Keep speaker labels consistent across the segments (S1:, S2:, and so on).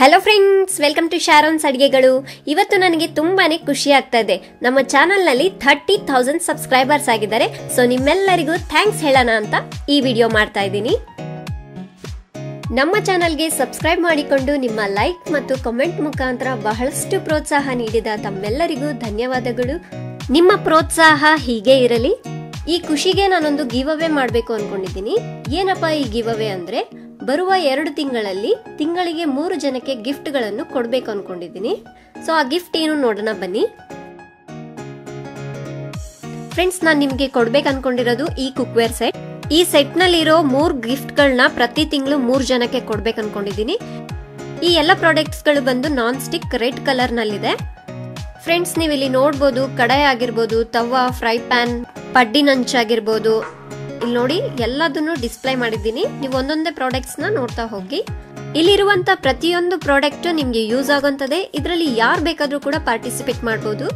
S1: Hello friends, welcome to Sharon's ಅಡಿಗೆಗಳು. ಇವತ್ತು ನನಗೆ ತುಂಬಾನೇ ಖುಷಿ ಆಗ್ತಾ ಇದೆ. ನಮ್ಮ ಚಾನೆಲ್ ನಲ್ಲಿ 30,000 ಸಬ್ಸ್ಕ್ರೈಬರ್ಸ್ ಆಗಿದ್ದಾರೆ. ಸೊ ನಿಮ್ಮೆಲ್ಲರಿಗೂ ಥ್ಯಾಂಕ್ಸ್ ಹೇಳೋಣ ಅಂತ ಈ ವಿಡಿಯೋ ಮಾಡ್ತಾ ಇದ್ದೀನಿ. ನಮ್ಮ ಚಾನೆಲ್ಗೆ ಸಬ್ಸ್ಕ್ರೈಬ್ ಮಾಡಿಕೊಂಡು ನಿಮ್ಮ ಲೈಕ್ ಮತ್ತು ಕಮೆಂಟ್ ಮುಖಾಂತರ ಬಹಳಷ್ಟು ಪ್ರೋತ್ಸಾಹ ನೀಡಿದ ತಮ್ಮೆಲ್ಲರಿಗೂ ಧನ್ಯವಾದಗಳು. ನಿಮ್ಮ ಪ್ರೋತ್ಸಾಹ ಹೀಗೆ ಇರಲಿ. ಈ ಖುಷಿಗೆ ನಾನೊಂದು ಗಿವ್ ಅವೇ ಮಾಡಬೇಕು ಅನ್ಕೊಂಡಿದ್ದೀನಿ. ಏನಪ್ಪಾ ಈ ಗಿವ್ ಅವೇ ಅಂದ್ರೆ, ಬರುವ 2 ತಿಂಗಳಲ್ಲಿ ತಿಂಗಳಿಗೆ 3 ಜನಕ್ಕೆ ಗಿಫ್ಟ್ ಗಳನ್ನು ಕೊಡ್ಬೇಕು ಅನ್ಕೊಂಡಿದ್ದೀನಿ. ಸೊ ಆ ಗಿಫ್ಟ್ ಏನು ನೋಡೋಣ ಬನ್ನಿ. ಫ್ರೆಂಡ್ಸ್, ನಾನು ನಿಮ್ಗೆ ಕೊಡ್ಬೇಕು ಅನ್ಕೊಂಡಿರೋದು ಈ ಕುಕ್ವೇರ್ ಸೆಟ್. ಈ ಸೆಟ್ ನಲ್ಲಿರೋ 3 ಗಿಫ್ಟ್ ಗಳನ್ನ ಪ್ರತಿ ತಿಂಗಳು 3 ಜನಕ್ಕೆ ಕೊಡ್ಬೇಕು ಅನ್ಕೊಂಡಿದ್ದೀನಿ. ಈ ಎಲ್ಲ ಪ್ರಾಡಕ್ಟ್ಸ್ ಗಳು ಬಂದು ನಾನ್ ಸ್ಟಿಕ್ ರೆಡ್ ಕಲರ್ ನಲ್ಲಿದೆ. ಫ್ರೆಂಡ್ಸ್, ನೀವು ಇಲ್ಲಿ ನೋಡಬಹುದು, ಕಡಾಯಿ ಆಗಿರ್ಬೋದು, ತವಾ, ಫ್ರೈ ಪ್ಯಾನ್, ಪಡ್ಡಿನಂಚಾಗಿರ್ಬೋದು, ಇಲ್ಲಿ ನೋಡಿ ಎಲ್ಲದನ್ನು ಡಿಸ್ಪ್ಲೇ ಮಾಡಿದ್ದೀನಿ. ನೀವು ಒಂದೊಂದೇ ಪ್ರಾಡಕ್ಟ್ಸ್ ನ ನೋಡ್ತಾ ಹೋಗಿ. ಇಲ್ಲಿರುವಂತ ಪ್ರತಿಯೊಂದು ಪ್ರಾಡಕ್ಟ್ ನಿಮ್ಗೆ ಯೂಸ್ ಆಗುವಂತದೆ. ಇದರಲ್ಲಿ ಯಾರು ಬೇಕಾದ್ರೂ ಕೂಡ ಪಾರ್ಟಿಸಿಪೇಟ್ ಮಾಡಬಹುದು.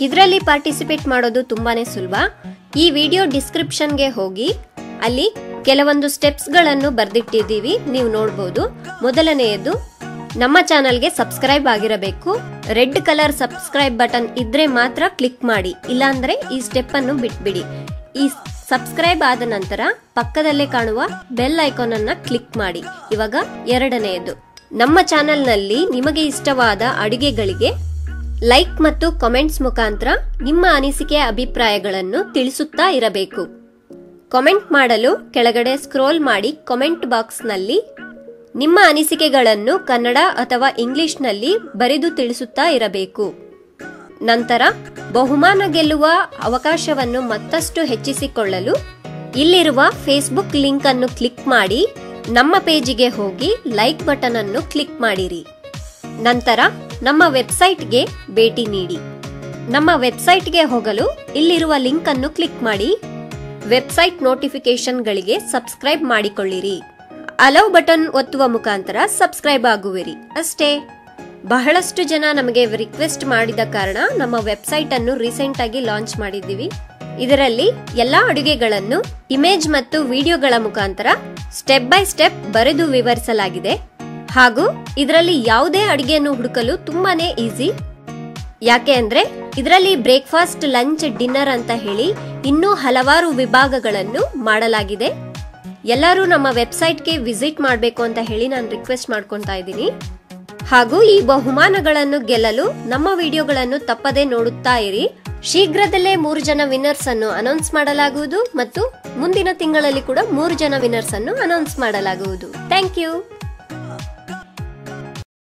S1: ಇದರಲ್ಲಿ ಪಾರ್ಟಿಸಿಪೇಟ್ ಮಾಡೋದು ತುಂಬಾನೇ ಸುಲಭ. ಈ ವಿಡಿಯೋ ಡಿಸ್ಕ್ರಿಪ್ಷನ್ ಗೆ ಹೋಗಿ, ಅಲ್ಲಿ ಕೆಲವೊಂದು ಸ್ಟೆಪ್ಸ್ ಗಳನ್ನು ಬರ್ದಿಟ್ಟಿದ್ದೀವಿ, ನೀವು ನೋಡಬಹುದು. ಮೊದಲನೆಯದು, ನಮ್ಮ ಚಾನೆಲ್ಗೆ ಸಬ್ಸ್ಕ್ರೈಬ್ ಆಗಿರಬೇಕು. ರೆಡ್ ಕಲರ್ ಸಬ್ಸ್ಕ್ರೈಬ್ ಬಟನ್ ಇದ್ರೆ ಮಾತ್ರ ಕ್ಲಿಕ್ ಮಾಡಿ, ಇಲ್ಲಾಂದ್ರೆ ಈ ಸ್ಟೆಪ್ ಅನ್ನು ಬಿಟ್ಬಿಡಿ. ಈ ಸಬ್ಸ್ಕ್ರೈಬ್ ಆದ ನಂತರ ಪಕ್ಕದಲ್ಲೇ ಕಾಣುವ ಬೆಲ್ ಐಕಾನ್ ಅನ್ನ ಕ್ಲಿಕ್ ಮಾಡಿ. ಇವಾಗ ಎರಡನೆಯದು, ನಮ್ಮ ಚಾನೆಲ್ ನಲ್ಲಿ ನಿಮಗೆ ಇಷ್ಟವಾದ ಅಡುಗೆಗಳಿಗೆ ಲೈಕ್ ಮತ್ತು ಕಾಮೆಂಟ್ಸ್ ಮುಖಾಂತರ ನಿಮ್ಮ ಅನಿಸಿಕೆ ಅಭಿಪ್ರಾಯಗಳನ್ನು ತಿಳಿಸುತ್ತಾ ಇರಬೇಕು. ಕಾಮೆಂಟ್ ಮಾಡಲು ಕೆಳಗಡೆ ಸ್ಕ್ರೋಲ್ ಮಾಡಿ ಕಾಮೆಂಟ್ ಬಾಕ್ಸ್ ನಲ್ಲಿ ನಿಮ್ಮ ಅನಿಸಿಕೆಗಳನ್ನು ಕನ್ನಡ ಅಥವಾ ಇಂಗ್ಲಿಷ್ ನಲ್ಲಿ ಬರೆದು ತಿಳಿಸುತ್ತಾ ಇರಬೇಕು. ನಂತರ ಬಹುಮಾನ ಗೆಲ್ಲುವ ಅವಕಾಶವನ್ನು ಮತ್ತಷ್ಟು ಹೆಚ್ಚಿಸಿಕೊಳ್ಳಲು ಇಲ್ಲಿರುವ ಫೇಸ್ಬುಕ್ ಲಿಂಕ್ ಅನ್ನು ಕ್ಲಿಕ್ ಮಾಡಿ ನಮ್ಮ ಪೇಜಿಗೆ ಹೋಗಿ ಲೈಕ್ ಬಟನ್ ಅನ್ನು ಕ್ಲಿಕ್ ಮಾಡಿರಿ. ನಂತರ ನಮ್ಮ ವೆಬ್ಸೈಟ್ಗೆ ಭೇಟಿ ನೀಡಿ. ನಮ್ಮ ವೆಬ್ಸೈಟ್ಗೆ ಹೋಗಲು ಇಲ್ಲಿರುವ ಲಿಂಕ್ ಅನ್ನು ಕ್ಲಿಕ್ ಮಾಡಿ ವೆಬ್ಸೈಟ್ ನೋಟಿಫಿಕೇಶನ್ ಗಳಿಗೆ ಸಬ್ಸ್ಕ್ರೈಬ್ ಮಾಡಿಕೊಳ್ಳಿರಿ. ಅಲೌ ಬಟನ್ ಒತ್ತುವ ಮುಖಾಂತರ ಸಬ್ಸ್ಕ್ರೈಬ್ ಆಗುವಿರಿ ಅಷ್ಟೇ. ಬಹಳಷ್ಟು ಜನ ನಮಗೆ ರಿಕ್ವೆಸ್ಟ್ ಮಾಡಿದ ಕಾರಣ ನಮ್ಮ ವೆಬ್ಸೈಟ್ ಅನ್ನು ರೀಸೆಂಟ್ ಆಗಿ ಲಾಂಚ್ ಮಾಡಿದ್ದೀವಿ. ಇದರಲ್ಲಿ ಎಲ್ಲಾ ಅಡುಗೆಗಳನ್ನು ಇಮೇಜ್ ಮತ್ತು ವಿಡಿಯೋಗಳ ಮುಖಾಂತರ ಸ್ಟೆಪ್ ಬೈ ಸ್ಟೆಪ್ ಬರೆದು ವಿವರಿಸಲಾಗಿದೆ. ಹಾಗೂ ಇದರಲ್ಲಿ ಯಾವುದೇ ಅಡುಗೆಯನ್ನು ಹುಡುಕಲು ತುಂಬಾನೇ ಈಸಿ. ಯಾಕೆ ಅಂದ್ರೆ ಇದರಲ್ಲಿ ಬ್ರೇಕ್ಫಾಸ್ಟ್, ಲಂಚ್, ಡಿನ್ನರ್ ಅಂತ ಹೇಳಿ ಇನ್ನೂ ಹಲವಾರು ವಿಭಾಗಗಳನ್ನು ಮಾಡಲಾಗಿದೆ. ಎಲ್ಲರೂ ನಮ್ಮ ವೆಬ್ಸೈಟ್ಗೆ ವಿಸಿಟ್ ಮಾಡಬೇಕು ಅಂತ ಹೇಳಿ ನಾನು ರಿಕ್ವೆಸ್ಟ್ ಮಾಡ್ಕೊಂತಾ ಇದ್ದೀನಿ. ಹಾಗೂ ಈ ಬಹುಮಾನಗಳನ್ನು ಗೆಲ್ಲಲು ನಮ್ಮ ವಿಡಿಯೋಗಳನ್ನು ತಪ್ಪದೇ ನೋಡುತ್ತಾ ಇರಿ. ಶೀಘ್ರದಲ್ಲೇ 3 ಜನ ವಿನ್ನರ್ಸ್ ಅನ್ನು ಅನೌನ್ಸ್ ಮಾಡಲಾಗುವುದು ಮತ್ತು ಮುಂದಿನ ತಿಂಗಳಲ್ಲಿ ಕೂಡ 3 ಜನ ವಿನ್ನರ್ಸ್ ಅನ್ನು ಅನೌನ್ಸ್ ಮಾಡಲಾಗುವುದು. Thank you.